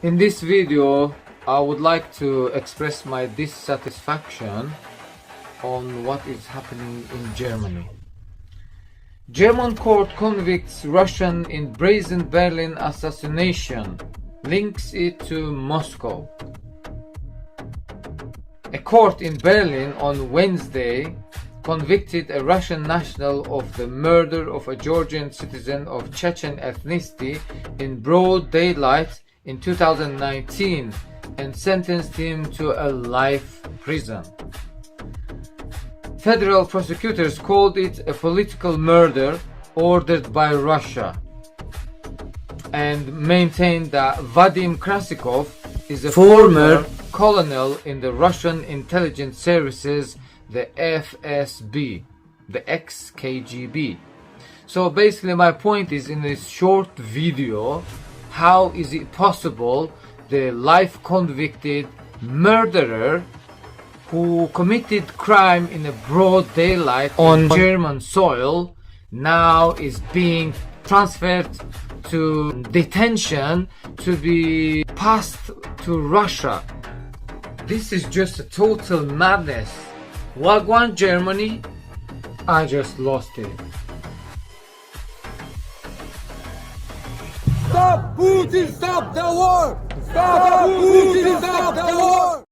In this video, I would like to express my dissatisfaction on what is happening in Germany. German court convicts Russian in brazen Berlin assassination, links it to Moscow. A court in Berlin on Wednesday convicted a Russian national of the murder of a Georgian citizen of Chechen ethnicity in broad daylight in 2019 and sentenced him to a life prison. Federal prosecutors called it a political murder ordered by Russia and maintained that Vadim Krasikov is a former colonel in the Russian intelligence services, the FSB, the ex-KGB. So basically my point is, in this short video, how is it possible the life convicted murderer who committed crime in a broad daylight on German soil now is being transferred to detention to be passed to Russia? This is just a total madness. Wagwan Germany, I just lost it. Stop Putin! Stop the war! Stop Putin! Stop the war!